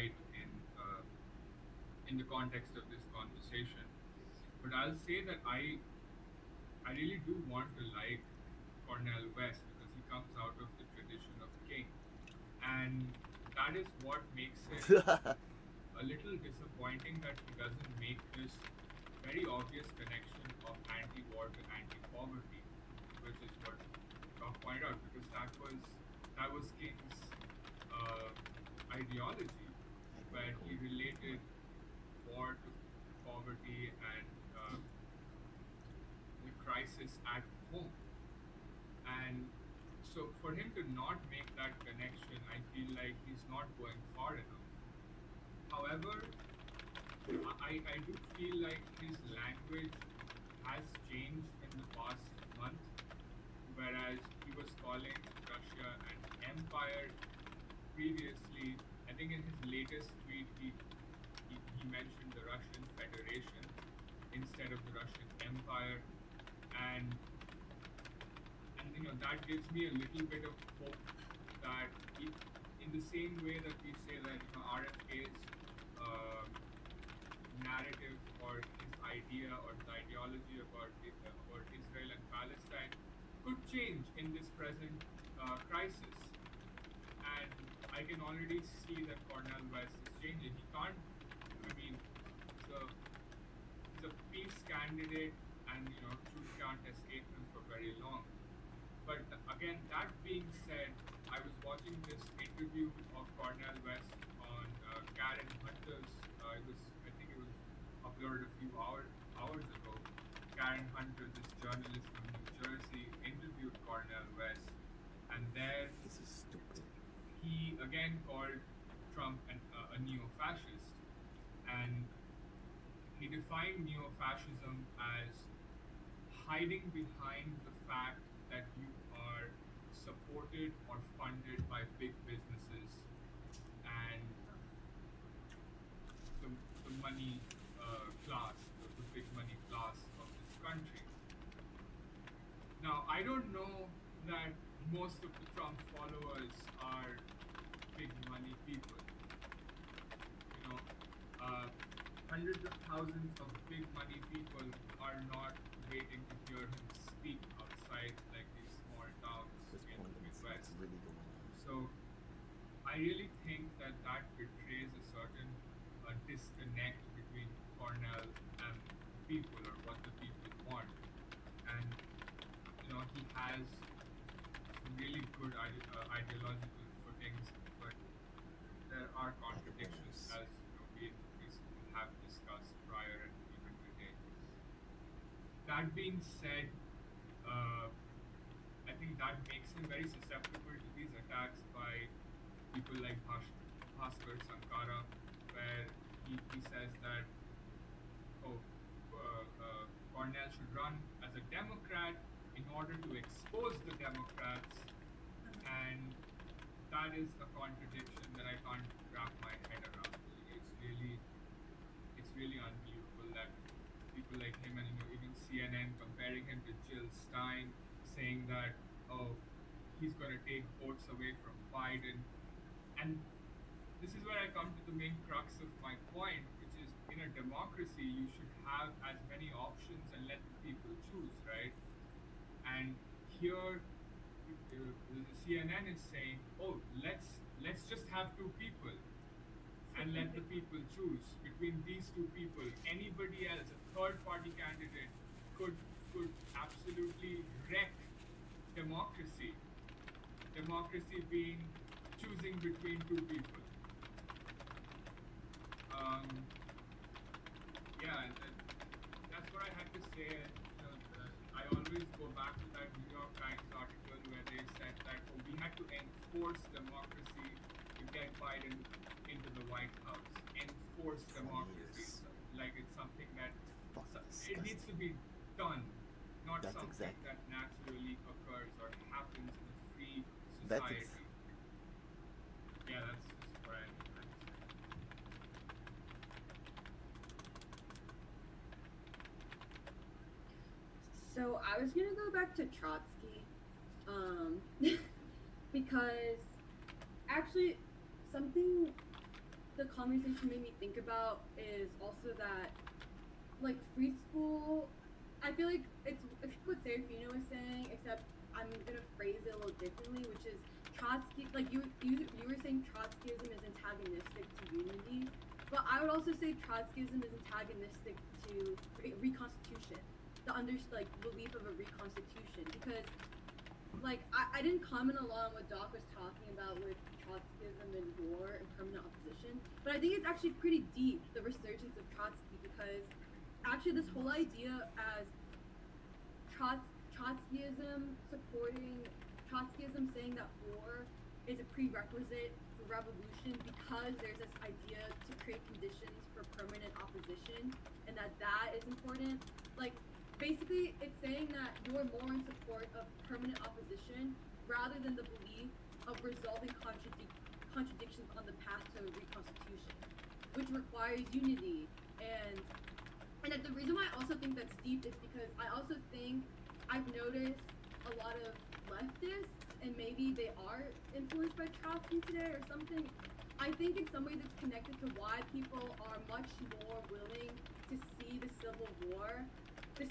right in the context of this conversation. But I'll say that I really do want to like Cornel West because he comes out of the tradition of King, and that is what makes it a little disappointing that he doesn't make this very obvious connection of anti-war to anti-poverty, which is what Doc pointed out, because that was King's uh, ideology, where he related war to poverty and the crisis at home. And so for him to not make that connection, I feel like he's not going far enough. However, I do feel like his language has changed in the past month, whereas he was calling Russia an empire previously. I think in his latest tweet, he mentioned the Russian Federation instead of the Russian Empire, and that gives me a little bit of hope that in the same way that we say that RFK's um, narrative or his idea or the ideology about Israel and Palestine could change in this present crisis, and I can already see that Cornel West is changing. He can't. I mean, he's a he's a peace candidate, and truth can't escape him for very long. But again, that being said, I was watching this interview of Cornel West on Karen Hunter's. I think it was uploaded a few hours ago. Karen Hunter, this journalist from New Jersey, interviewed Cornel West, and there This is stupid. he again called Trump a neo-fascist, and he defined neo-fascism as hiding behind the fact that you are supported or funded by big businesses and the money class, the big money class of this country. Now, I don't know that most of the Trump followers are big money people. You know, hundreds of thousands of big money people are not waiting to hear him speak outside like these small towns This in point the that's Midwest. really going on. So I really think that betrays a certain disconnect between Cornell and the people, or what the people want. And he has some really good ideological footings, but there are contradictions, Backbeners. as we have discussed prior and even today. That being said, uh, I think that makes him very susceptible to these attacks by people like Bhaskar Sankara, where he says that, oh, Cornell should run as a Democrat in order to expose the Democrats, and that is a contradiction that I can't wrap my head around. It's really unbelievable that people like him, and even CNN comparing him to Jill Stein, saying that, oh, he's going to take votes away from Biden. And this is where I come to the main crux of my point, which is, in a democracy you should have as many options and let the people choose, right? And here the CNN is saying, oh, let's just have two people and let the people choose between these two people. Anybody else, a third party candidate, could absolutely wreck democracy. Democracy being choosing between two people. Um, yeah, and that's what I had to say. I always go back to that New York Times article where they said that, oh, we had to enforce democracy to get Biden into the White House. Enforce 20 democracy, years. like it's something that Fucking it needs to disgusting. be done, not That's something exactly. that naturally occurs or happens in a free That's society. Yeah, that's just what I had to say. So I was gonna go back to Trotsky, um, because actually something the conversation made me think about is also that, like, free school, I feel like it's what Serafino was saying, except I'm gonna phrase it a little differently, which is Trotsky. Like you were saying Trotskyism is antagonistic to unity, but I would also say Trotskyism is antagonistic to reconstitution, like belief of a reconstitution, because like I didn't comment along what Doc was talking about with Trotskyism and war and permanent opposition, but I think it's actually pretty deep, the resurgence of Trotsky, because actually this whole idea as Trotskyism saying that war is a prerequisite for revolution because there's this idea to create conditions for permanent opposition, and that is important. Like, basically, it's saying that you're more in support of permanent opposition rather than the belief of resolving contradictions on the path to reconstitution, which requires unity. And the reason why I also think that's deep is because I also think I've noticed a lot of leftists, and maybe they are influenced by Trotsky today or something. I think in some ways it's connected to why people are much more willing to see the Civil War, but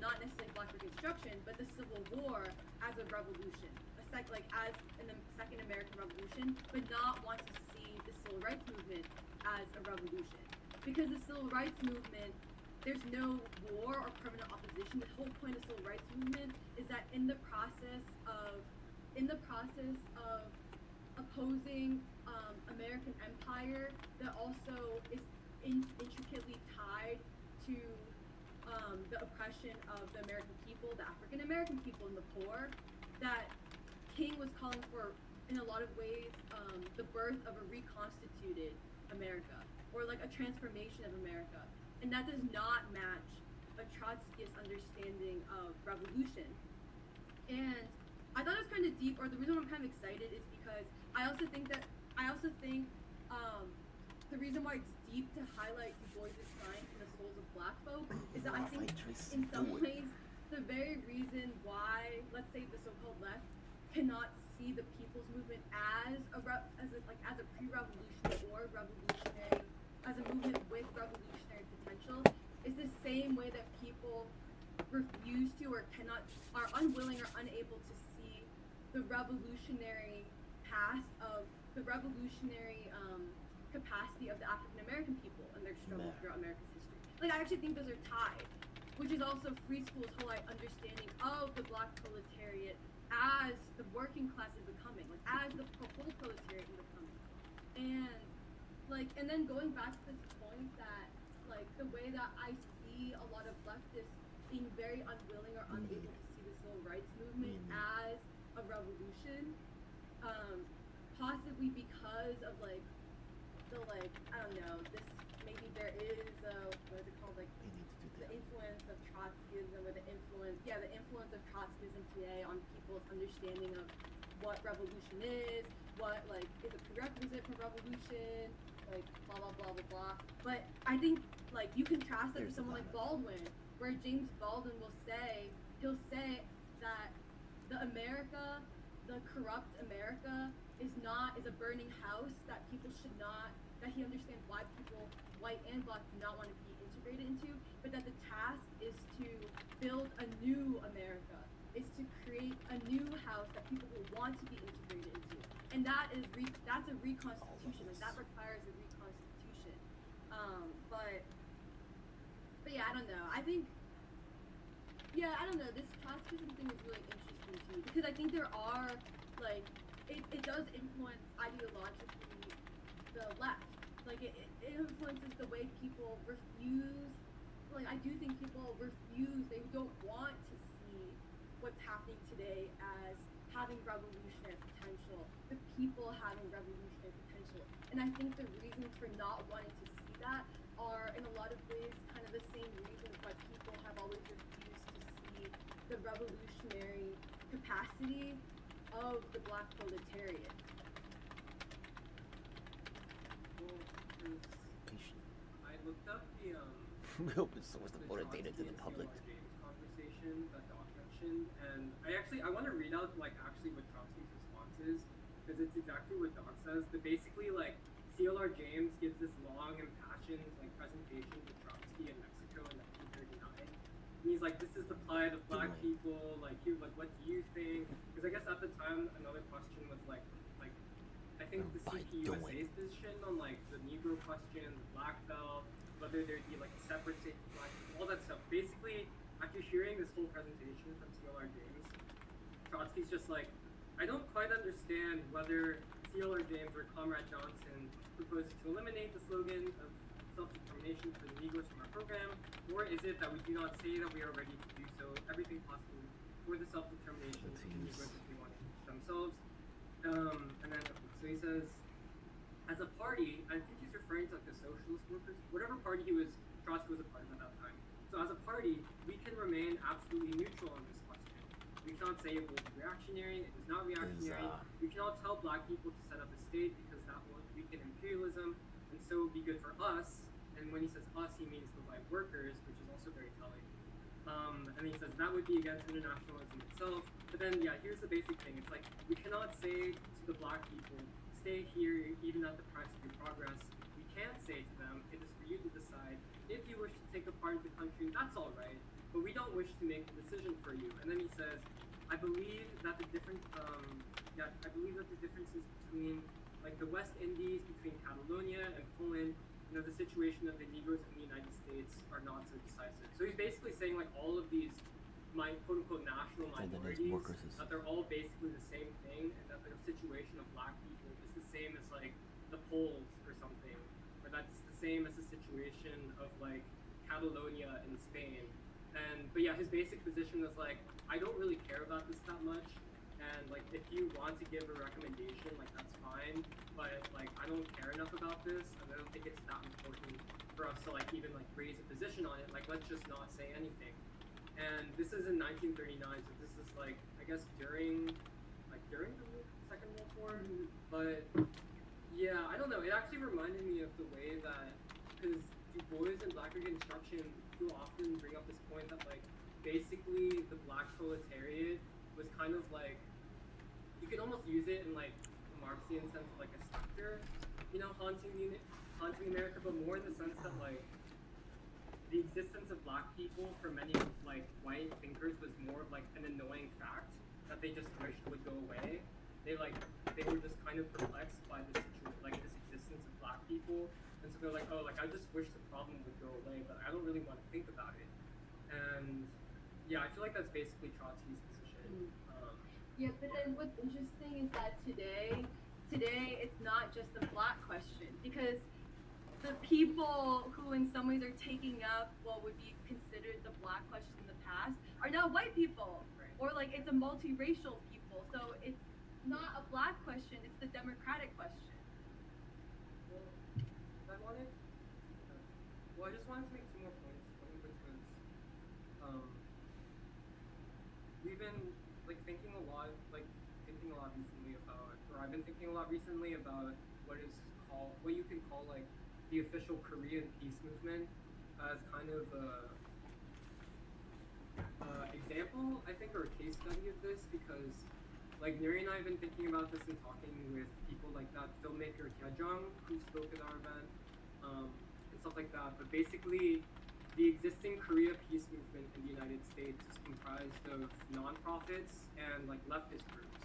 not necessarily Black Reconstruction, but the Civil War as a revolution, as in the Second American Revolution, but not want to see the Civil Rights Movement as a revolution. Because the Civil Rights Movement, there's no war or permanent opposition. The whole point of the Civil Rights Movement is that in the process of opposing American empire, that also is intricately tied to the oppression of the American people, the African American people, and the poor, that King was calling for, in a lot of ways, the birth of a reconstituted America, or like a transformation of America. And that does not match a Trotskyist understanding of revolution. And I thought it was kind of deep, or the reason why I'm kind of excited is because I also think the reason why it's deep to highlight Du Bois' sign in the souls of Black folk is that I think in some ways the very reason why, let's say, the so-called left cannot see the people's movement as a pre-revolutionary or revolutionary, as a movement with revolutionary potential, is the same way that people refuse to or are unwilling or unable to see the revolutionary past of the revolutionary capacity of the African American people and their struggle throughout America's history. Like, I actually think those are tied, which is also Free School's whole understanding of the Black proletariat as the working class is becoming, like as the whole proletariat is becoming. And then going back to this point that, like, the way that I see a lot of leftists being very unwilling or unable to see the civil rights movement as a revolution, possibly because of I don't know, this, maybe there is what is it called, like the influence of Trotskyism, or the influence of Trotskyism today on people's understanding of what revolution is, what is a prerequisite for revolution, like blah blah blah blah blah. But I think you contrast that to someone like Baldwin, where James Baldwin he'll say that the corrupt America is a burning house that he understands why people, white and Black, do not want to be integrated into, but that the task is to build a new America, is to create a new house that people will want to be integrated into. And that's a reconstitution, that requires a reconstitution. But yeah, I don't know. I don't know, this Trotskyism thing is really interesting to me, because I think there are, it does influence ideologically the left. It influences the way people refuse, I do think people refuse, they don't want to see what's happening today as having revolutionary potential, the people having revolutionary potential. And I think the reasons for not wanting to see that are, in a lot of ways, kind of the same reasons why people have always refused to see the revolutionary capacity of the Black proletariat. I looked up the We open source the voter data to the public. James conversation that Doc mentioned, and I want to read out what Trotsky's response is, because it's exactly what Doc says. That basically CLR James gives this long, impassioned like presentation to Trotsky in Mexico in 1939. And he's like, "This is the plight of black Doing. people. Like, what do you think?" Because I guess at the time, another question was like, I think the By CPUSA's position on like the Negro question, the black belt, whether there'd be like a separate state for black people, all that stuff. Basically, after hearing this whole presentation from CLR James, Trotsky's just like, I don't quite understand whether CLR James or Comrade Johnson proposes to eliminate the slogan of self-determination for the Negroes from our program, or is it that we do not say that we are ready to do so, everything possible for the self-determination of the Negroes if they want to themselves. And then, so he says, as a party, I think he's referring to like the socialist workers, whatever party Trotsky was a part of at that time. So as a party, we can remain absolutely neutral on this question. We cannot say it was reactionary, it was not reactionary. We cannot tell black people to set up a state because that will weaken imperialism, and so be good for us. And when he says us, he means the white workers, which is also very telling. And then he says that would be against internationalism itself. But then, yeah, here's the basic thing. It's like, we cannot say to the black people, stay here even at the price of your progress. We can't say to them, it is for you to decide. If you wish to take a part of the country, that's all right. But we don't wish to make the decision for you. And then he says, I believe that the differences between like the West Indies, between Catalonia and Poland, the situation of the Negroes in the United States are not so decisive. So he's basically saying like all of these quote unquote national minorities, that they're all basically the same thing, and that the situation of black people is the same as like the Poles or something, or that's the same as the situation of like Catalonia in Spain. But yeah, his basic position was like, I don't really care about this that much, and like if you want to give a recommendation, like that's fine, but like I don't care enough about this, and I don't think it's that important for us to like even like raise a position on it. Like, let's just not say anything. And this is in 1939, so this is like, I guess during the Second World War. But yeah, I don't know. It actually reminded me of the way that, because Du Bois and Black Reconstruction do often bring up this point that like basically the black proletariat was kind of like, you could almost use it in like a Marxian sense of like a specter, haunting America, but more in the sense that like the existence of black people for many like white thinkers was more of like an annoying fact that they just wished would go away. They were just kind of perplexed by this existence of black people, and so they're like, oh, like I just wish the problem would go away, but I don't really want to think about it. And yeah, I feel like that's basically Trotsky's position. Yeah, but then what's interesting is that today it's not just the black question, because the people who in some ways are taking up what would be considered the black question in the past are now white people, Right. or like it's a multiracial people. So it's not a black question, it's the democratic question. Well, I just wanted to make two more points. One of which was, we've been like thinking a lot recently about, or I've been thinking a lot recently about what you can call like the official Korean peace movement as kind of example, I think, or a case study of this, because like Nuri and I have been thinking about this and talking with people like that filmmaker Kya Jung, who spoke at our event, and stuff like that. But basically, the existing Korea peace movement in the United States is comprised of nonprofits and like leftist groups,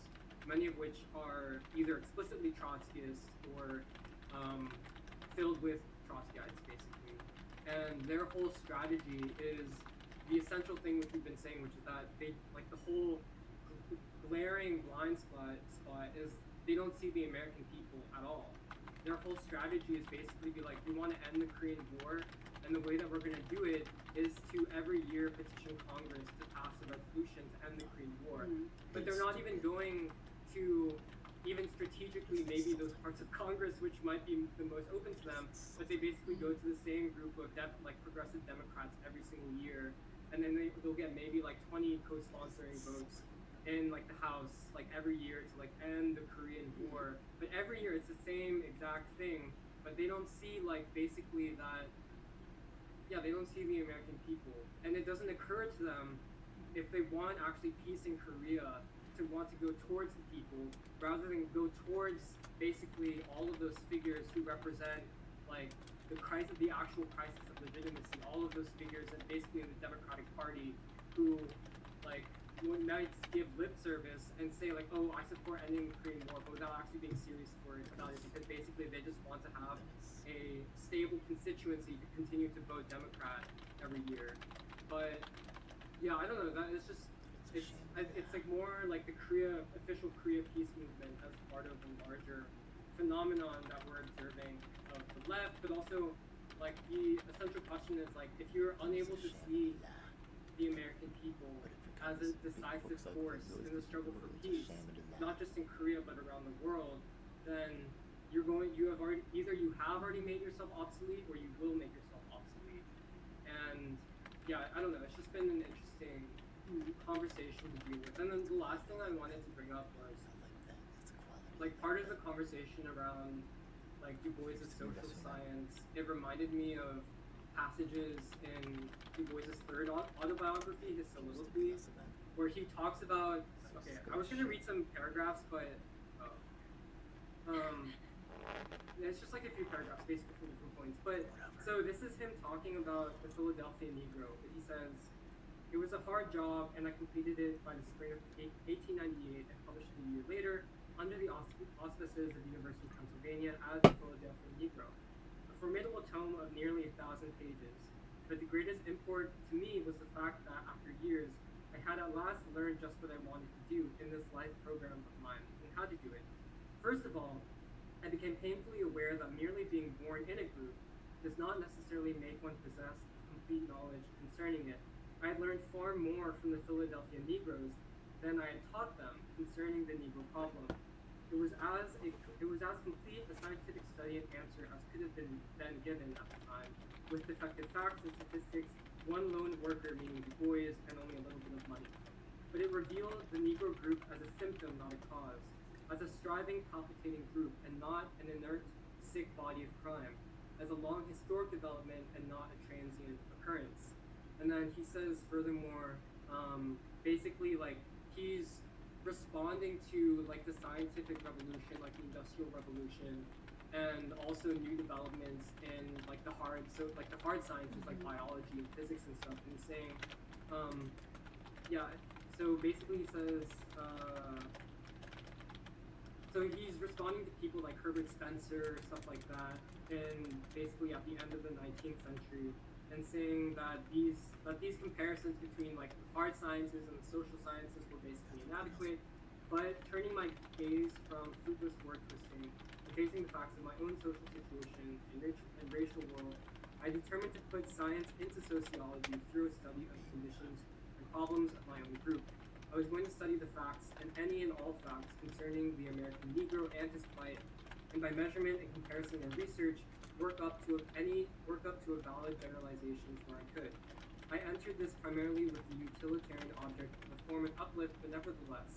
many of which are either explicitly Trotskyist or filled with Trotskyites, basically. And their whole strategy is the essential thing which we've been saying, which is that they, like, the whole glaring blind spot is they don't see the American people at all. Their whole strategy is basically be like, we want to end the Korean War, and the way that we're going to do it is to every year petition Congress to pass a resolution to end the Korean War. But they're not even going to even strategically maybe those parts of Congress which might be the most open to them, but they basically go to the same group of progressive Democrats every single year, and then they'll get maybe like 20 co-sponsoring votes in like the House like every year to like end the Korean War. But every year it's the same exact thing, but they don't see like basically that, yeah, they don't see the American people, and it doesn't occur to them if they want actually peace in Korea to want to go towards the people rather than go towards basically all of those figures who represent like the actual crisis of legitimacy, all of those figures, and basically in the Democratic Party who like might give lip service and say like, oh, I support ending the Korean War, but without actually being serious about it, because basically they just want to have a stable constituency to continue to vote Democrat every year. But yeah, I don't know. That is just it's like more like the official Korea peace movement as part of a larger phenomenon that we're observing of the left, but also like the essential question is like if you're unable to see the American people as a decisive force in the struggle for peace, not just in Korea but around the world, then you have already made yourself obsolete, or you will make yourself obsolete. And yeah, I don't know. It's just been an interesting conversation to deal with. And then the last thing I wanted to bring up was like part of the conversation around like Du Bois' social science. It reminded me of passages in Du Bois' third autobiography, his Soliloquy, where he talks about. Okay, I was gonna read some paragraphs, but it's just like a few paragraphs, basically for different points. But so this is him talking about the Philadelphia Negro. He says, "It was a hard job, and I completed it by the spring of 1898 and published it a year later under the auspices of the University of Pennsylvania as the Philadelphia Negro. A formidable tome of nearly 1,000 pages. But the greatest import to me was the fact that after years, I had at last learned just what I wanted to do in this life program of mine and how to do it. First of all, I became painfully aware that merely being born in a group does not necessarily make one possess complete knowledge concerning it. I had learned far more from the Philadelphia Negroes than I had taught them concerning the Negro problem. It was as complete a scientific study and answer as could have been then given at the time, with defective facts and statistics, one lone worker, meaning Du Bois, and only a little bit of money. But it revealed the Negro group as a symptom, not a cause, as a striving, palpitating group, and not an inert, sick body of crime, as a long historic development and not a transient occurrence." And then he says, furthermore, basically, like, he's responding to, like, the scientific revolution, like the Industrial Revolution, and also new developments in, like, the hard sciences, like biology and physics and stuff. And he's saying, yeah, so basically he says, so he's responding to people like Herbert Spencer, stuff like that, and basically at the end of the 19th century, and saying that these comparisons between like the hard sciences and the social sciences were basically inadequate. But turning my gaze from fruitless word twisting and facing the facts of my own social situation and racial world, I determined to put science into sociology through a study of the conditions and problems of my own group. I was going to study the facts and any and all facts concerning the American Negro and his plight, and by measurement and comparison and research, work up to a valid generalizations where I could. I entered this primarily with the utilitarian object of a form and uplift, but nevertheless,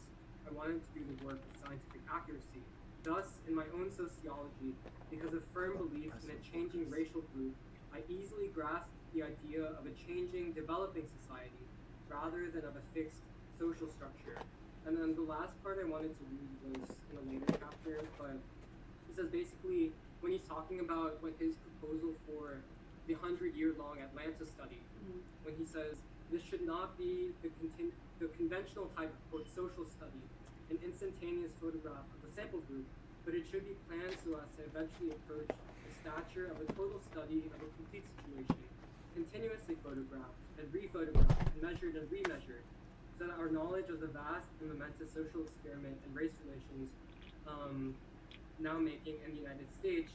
I wanted to do the work with scientific accuracy. Thus, in my own sociology, because of firm belief in a changing racial group, I easily grasped the idea of a changing, developing society, rather than of a fixed social structure. And then the last part I wanted to read was in a later chapter, but he says basically, when he's talking about what his proposal for the 100-year-long Atlanta study, when he says this should not be the conventional type of quote social study, an instantaneous photograph of the sample group, but it should be planned so as to eventually approach the stature of a total study of a complete situation, continuously photographed and rephotographed and measured and remeasured, so that our knowledge of the vast and momentous social experiment and race relations now making in the United States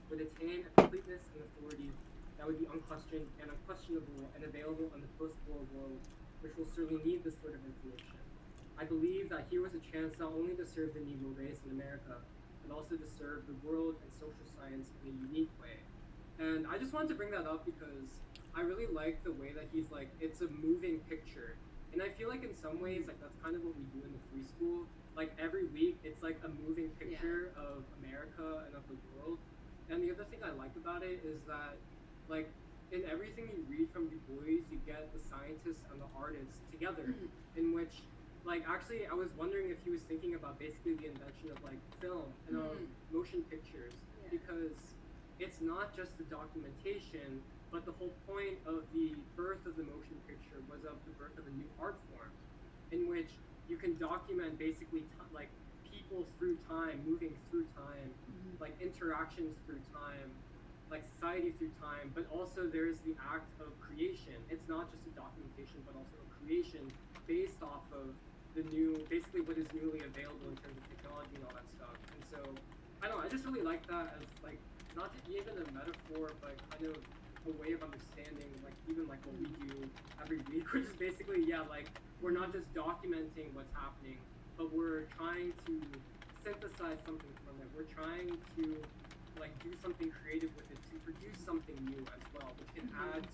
would attain a completeness and authority that would be unquestioned and unquestionable and available in the post-war world, which will certainly need this sort of information. I believe that here was a chance not only to serve the Negro race in America, but also to serve the world and social science in a unique way. And I just wanted to bring that up because I really like the way that he's like, it's a moving picture. And I feel like in some ways, like that's kind of what we do in the free school. Like every week, it's like a moving picture of America and of the world. And the other thing I like about it is that, like, in everything you read from Du Bois, you get the scientists and the artists together, in which like actually I was wondering if he was thinking about basically the invention of like film and of motion pictures, Yeah. because it's not just the documentation, but the whole point of the birth of the motion picture was of the birth of a new art form, in which you can document basically like people through time, moving through time, like interactions through time, like society through time, but also there's the act of creation. It's not just a documentation, but also a creation based off of the new, basically what is newly available in terms of technology and all that stuff. And so, I don't know, I just really like that as like, not even a metaphor, but kind of a way of understanding, like even like what we do every week, which is basically, yeah, like we're not just documenting what's happening, but we're trying to synthesize something from it. We're trying to like do something creative with it to produce something new as well, which can add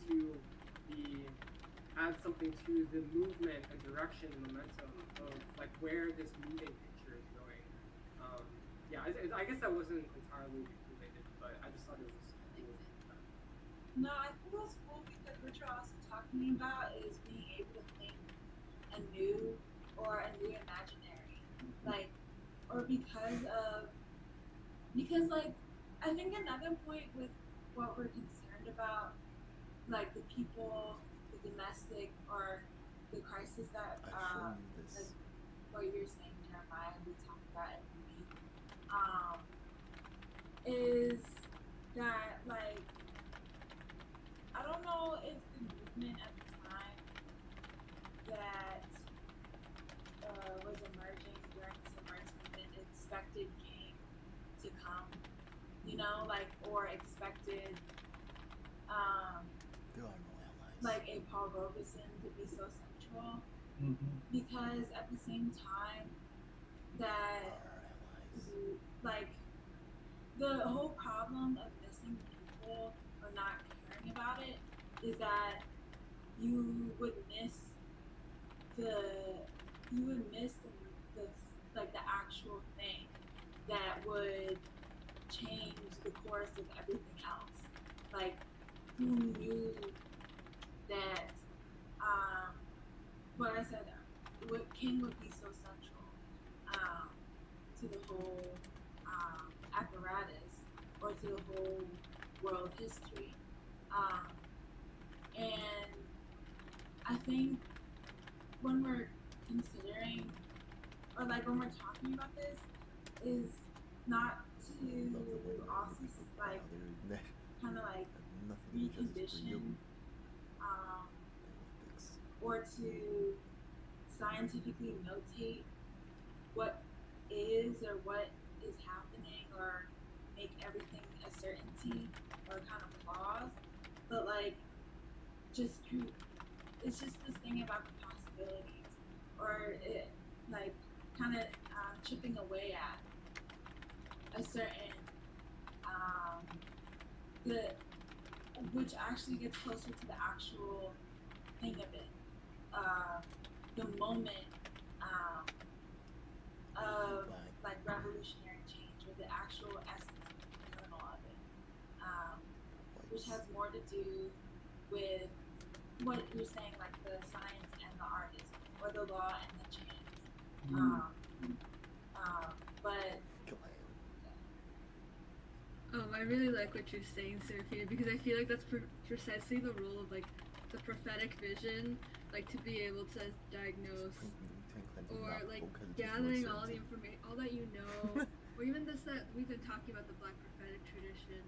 something to the movement and direction and momentum of like where this moving picture is going. Yeah, I guess that wasn't entirely related, but I just thought it was cool. No, I think it was cool because what you're also talking about is being able to think anew or a new imaginary, like, or because like I think another point with what we're concerned about, like the people, the domestic or the crisis that like what you're saying, Jeremiah, we talk about every week, is that like I don't know if the movement at the time that was emerging during the submerged movement expected King to come, you know, like, or expected There are no allies. like a Paul Robeson to be so central, because at the same time that There are allies. like the whole problem of missing people or not caring about it is that you would miss the like the actual thing that would change the course of everything else. Like, who knew that what I said, what King would be so central to the whole apparatus or to the whole world history. And I think when we're considering, or like when we're talking about this, is not to also like kind of like recondition or to scientifically notate what is or what is happening or make everything a certainty or kind of flaws, but like it's just this thing about the possibilities, or it like kind of chipping away at a certain which actually gets closer to the actual thing of it, the moment of like revolutionary change, or the actual essence of the kernel of it, which has more to do with what you're saying, like the science and the artist, or the law and the chance. But I really like what you're saying, Sophia, because I feel like that's precisely the role of like the prophetic vision, like to be able to diagnose, or like gathering all the information, all that you know, or even this that we've been talking about, the Black prophetic tradition.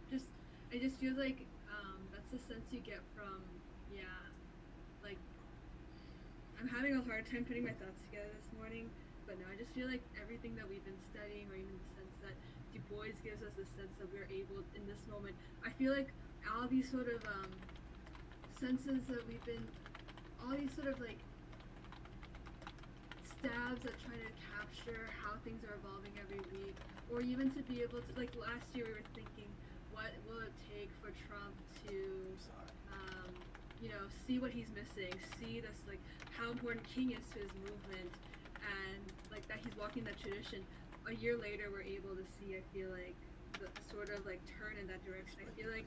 I just feel like that's the sense you get from, like, I'm having a hard time putting my thoughts together this morning, but no, I just feel like everything that we've been studying, or even the sense that Du Bois gives us, the sense that we're able in this moment. I feel like all these sort of senses that we've been, all these sort of like stabs at trying to capture how things are evolving every week, or even to be able to, like last year we were thinking, what will it take for Trump to, see what he's missing, see this, like how important King is to his movement, and like that he's walking that tradition. A year later, we're able to see, I feel like, the sort of like turn in that direction. I feel like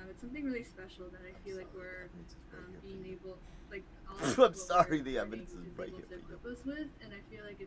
It's something really special that I feel like we're being able, like, all I'm of what sorry, we're the learning evidence is is right able here to for you. equip us with, and I feel like